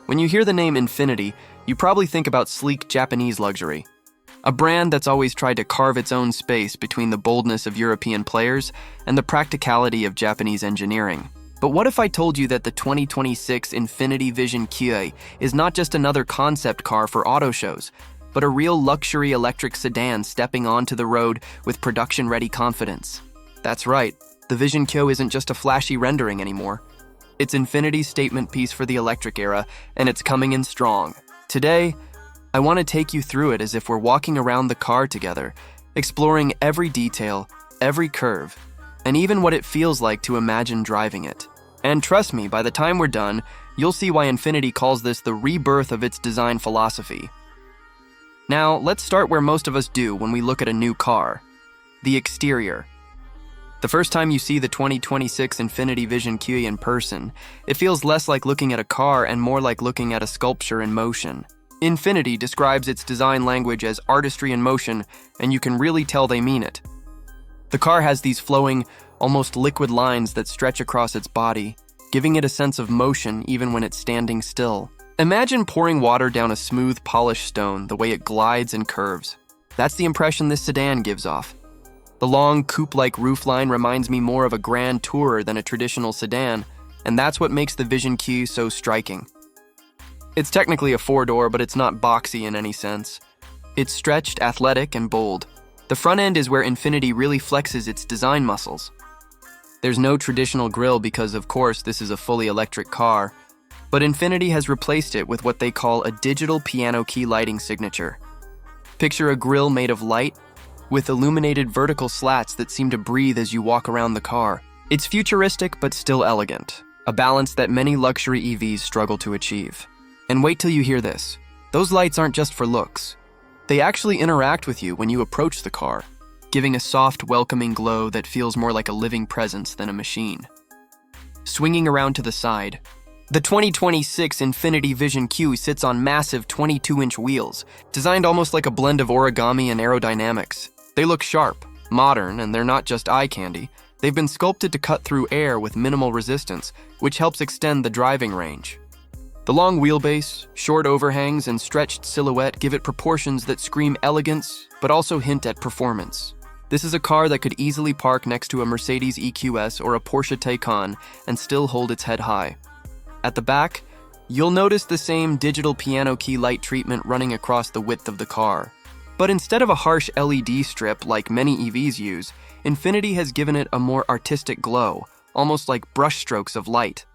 When you hear the name Infiniti, you probably think about sleek Japanese luxury. A brand that's always tried to carve its own space between the boldness of European players and the practicality of Japanese engineering. But what if I told you that the 2026 Infiniti Vision Qe is not just another concept car for auto shows, but a real luxury electric sedan stepping onto the road with production-ready confidence? That's right, the Vision Qe isn't just a flashy rendering anymore. It's Infiniti's statement piece for the electric era, and it's coming in strong. Today, I want to take you through it as if we're walking around the car together, exploring every detail, every curve, and even what it feels like to imagine driving it. And trust me, by the time we're done, you'll see why Infiniti calls this the rebirth of its design philosophy. Now, let's start where most of us do when we look at a new car: the exterior. The first time you see the 2026 Infiniti Vision Qe in person, it feels less like looking at a car and more like looking at a sculpture in motion. Infiniti describes its design language as artistry in motion, and you can really tell they mean it. The car has these flowing, almost liquid lines that stretch across its body, giving it a sense of motion even when it's standing still. Imagine pouring water down a smooth, polished stone, the way it glides and curves. That's the impression this sedan gives off. The long, coupe-like roofline reminds me more of a grand tourer than a traditional sedan, and that's what makes the Vision Qe so striking. It's technically a four-door, but it's not boxy in any sense. It's stretched, athletic, and bold. The front end is where Infiniti really flexes its design muscles. There's no traditional grille because, of course, this is a fully electric car, but Infiniti has replaced it with what they call a digital piano key lighting signature. Picture a grille made of light, with illuminated vertical slats that seem to breathe as you walk around the car. It's futuristic but still elegant, a balance that many luxury EVs struggle to achieve. And wait till you hear this. Those lights aren't just for looks. They actually interact with you when you approach the car, giving a soft, welcoming glow that feels more like a living presence than a machine. Swinging around to the side, the 2026 Infiniti Vision Qe sits on massive 22-inch wheels, designed almost like a blend of origami and aerodynamics. They look sharp, modern, and they're not just eye candy. They've been sculpted to cut through air with minimal resistance, which helps extend the driving range. The long wheelbase, short overhangs, and stretched silhouette give it proportions that scream elegance, but also hint at performance. This is a car that could easily park next to a Mercedes EQS or a Porsche Taycan and still hold its head high. At the back, you'll notice the same digital piano key light treatment running across the width of the car. But instead of a harsh LED strip like many EVs use, Infiniti has given it a more artistic glow, almost like brushstrokes of light.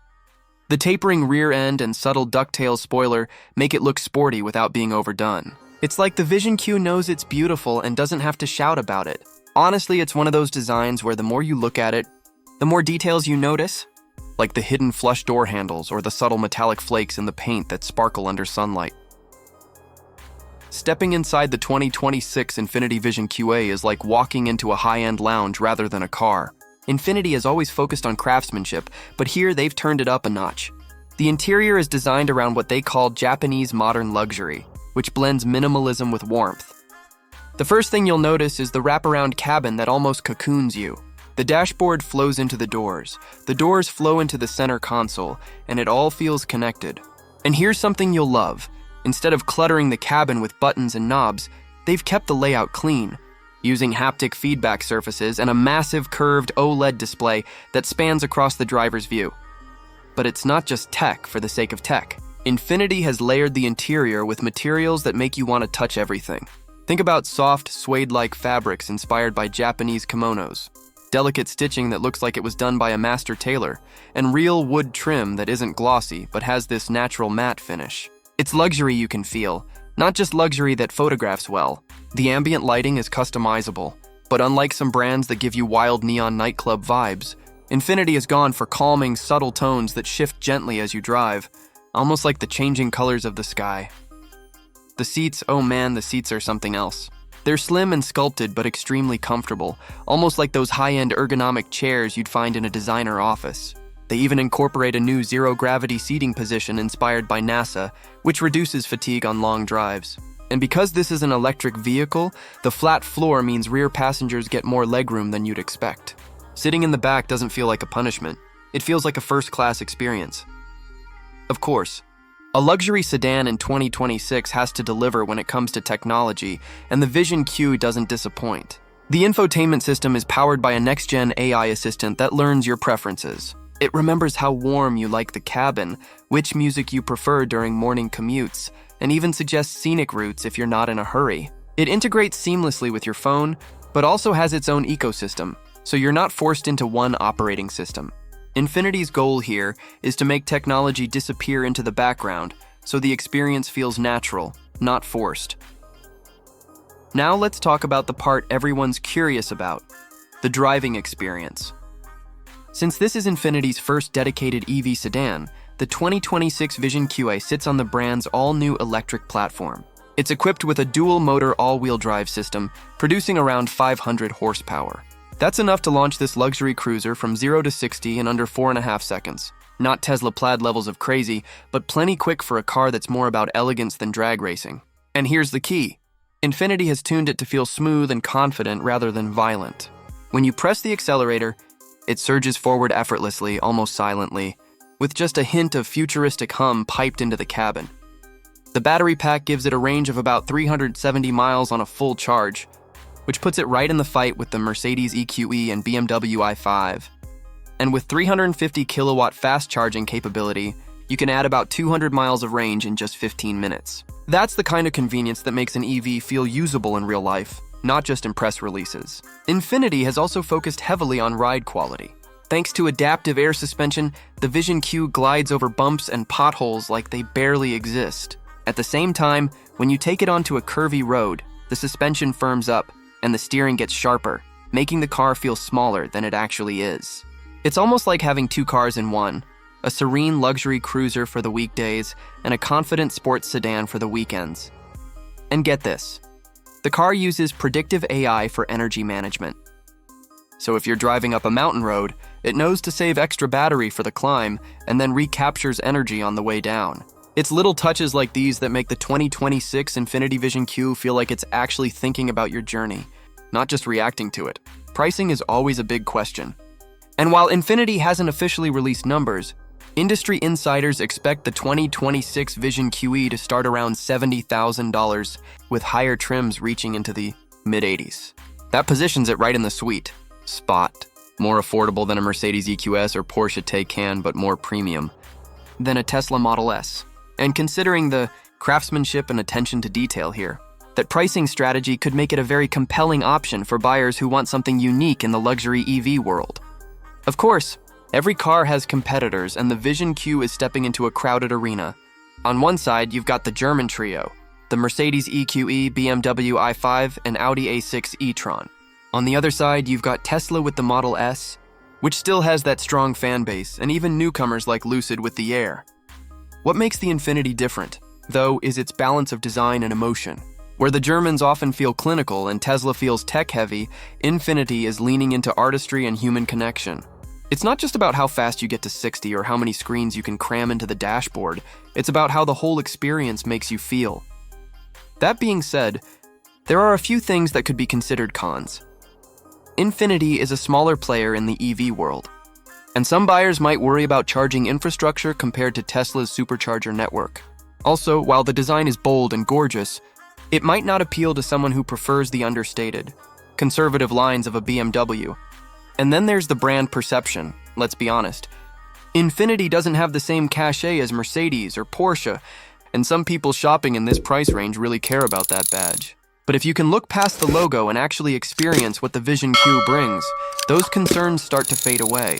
The tapering rear end and subtle ducktail spoiler make it look sporty without being overdone. It's like the Vision Qe knows it's beautiful and doesn't have to shout about it. Honestly, it's one of those designs where the more you look at it, the more details you notice, like the hidden flush door handles or the subtle metallic flakes in the paint that sparkle under sunlight. Stepping inside the 2026 Infiniti Vision Qe is like walking into a high-end lounge rather than a car. Infiniti has always focused on craftsmanship, but here they've turned it up a notch. The interior is designed around what they call Japanese modern luxury, which blends minimalism with warmth. The first thing you'll notice is the wraparound cabin that almost cocoons you. The dashboard flows into the doors flow into the center console, and it all feels connected. And here's something you'll love. Instead of cluttering the cabin with buttons and knobs, they've kept the layout clean, using haptic feedback surfaces and a massive curved OLED display that spans across the driver's view. But it's not just tech for the sake of tech. Infiniti has layered the interior with materials that make you want to touch everything. Think about soft, suede-like fabrics inspired by Japanese kimonos, delicate stitching that looks like it was done by a master tailor, and real wood trim that isn't glossy but has this natural matte finish. It's luxury you can feel, not just luxury that photographs well. The ambient lighting is customizable, but unlike some brands that give you wild neon nightclub vibes, Infiniti has gone for calming, subtle tones that shift gently as you drive, almost like the changing colors of the sky. The seats, oh man, the seats are something else. They're slim and sculpted but extremely comfortable, almost like those high-end ergonomic chairs you'd find in a designer office. They even incorporate a new zero-gravity seating position inspired by NASA, which reduces fatigue on long drives. And because this is an electric vehicle, the flat floor means rear passengers get more legroom than you'd expect. Sitting in the back doesn't feel like a punishment. It feels like a first-class experience. Of course, A luxury sedan in 2026 has to deliver when it comes to technology, and the Vision Qe doesn't disappoint. The infotainment system is powered by a next-gen AI assistant that learns your preferences. It remembers how warm you like the cabin, which music you prefer during morning commutes, and even suggests scenic routes if you're not in a hurry. It integrates seamlessly with your phone, but also has its own ecosystem, so you're not forced into one operating system. Infiniti's goal here is to make technology disappear into the background, so the experience feels natural, not forced. Now let's talk about the part everyone's curious about, the driving experience. Since this is Infiniti's first dedicated EV sedan, the 2026 Vision Qe sits on the brand's all-new electric platform. It's equipped with a dual-motor all-wheel drive system, producing around 500 horsepower. That's enough to launch this luxury cruiser from 0 to 60 in under 4.5 seconds. Not Tesla Plaid levels of crazy, but plenty quick for a car that's more about elegance than drag racing. And here's the key. Infiniti has tuned it to feel smooth and confident rather than violent. When you press the accelerator, it surges forward effortlessly, almost silently, with just a hint of futuristic hum piped into the cabin. The battery pack gives it a range of about 370 miles on a full charge, which puts it right in the fight with the Mercedes EQE and BMW i5. And with 350 kilowatt fast charging capability, you can add about 200 miles of range in just 15 minutes. That's the kind of convenience that makes an EV feel usable in real life, not just in press releases. Infiniti has also focused heavily on ride quality. Thanks to adaptive air suspension, the Vision Qe glides over bumps and potholes like they barely exist. At the same time, when you take it onto a curvy road, the suspension firms up, and the steering gets sharper, making the car feel smaller than it actually is. It's almost like having two cars in one, a serene luxury cruiser for the weekdays and a confident sports sedan for the weekends. And get this, the car uses predictive AI for energy management. So if you're driving up a mountain road, it knows to save extra battery for the climb and then recaptures energy on the way down. It's little touches like these that make the 2026 Infiniti Vision Qe feel like it's actually thinking about your journey, not just reacting to it. Pricing is always a big question. And while Infiniti hasn't officially released numbers, industry insiders expect the 2026 Vision Qe to start around $70,000, with higher trims reaching into the mid-80s. That positions it right in the sweet spot. More affordable than a Mercedes EQS or Porsche Taycan, but more premium than a Tesla Model S. And considering the craftsmanship and attention to detail here, that pricing strategy could make it a very compelling option for buyers who want something unique in the luxury EV world. Of course, every car has competitors, and the Vision Qe is stepping into a crowded arena. On one side, you've got the German trio, the Mercedes EQE, BMW i5, and Audi A6 e-tron. On the other side, you've got Tesla with the Model S, which still has that strong fan base, and even newcomers like Lucid with the Air. What makes the Infiniti different, though, is its balance of design and emotion. Where the Germans often feel clinical and Tesla feels tech-heavy, Infiniti is leaning into artistry and human connection. It's not just about how fast you get to 60 or how many screens you can cram into the dashboard, it's about how the whole experience makes you feel. That being said, there are a few things that could be considered cons. Infiniti is a smaller player in the EV world, and some buyers might worry about charging infrastructure compared to Tesla's supercharger network. Also, while the design is bold and gorgeous, it might not appeal to someone who prefers the understated, conservative lines of a BMW. And then there's the brand perception, let's be honest. Infiniti doesn't have the same cachet as Mercedes or Porsche, and some people shopping in this price range really care about that badge. But if you can look past the logo and actually experience what the Vision Qe brings, those concerns start to fade away.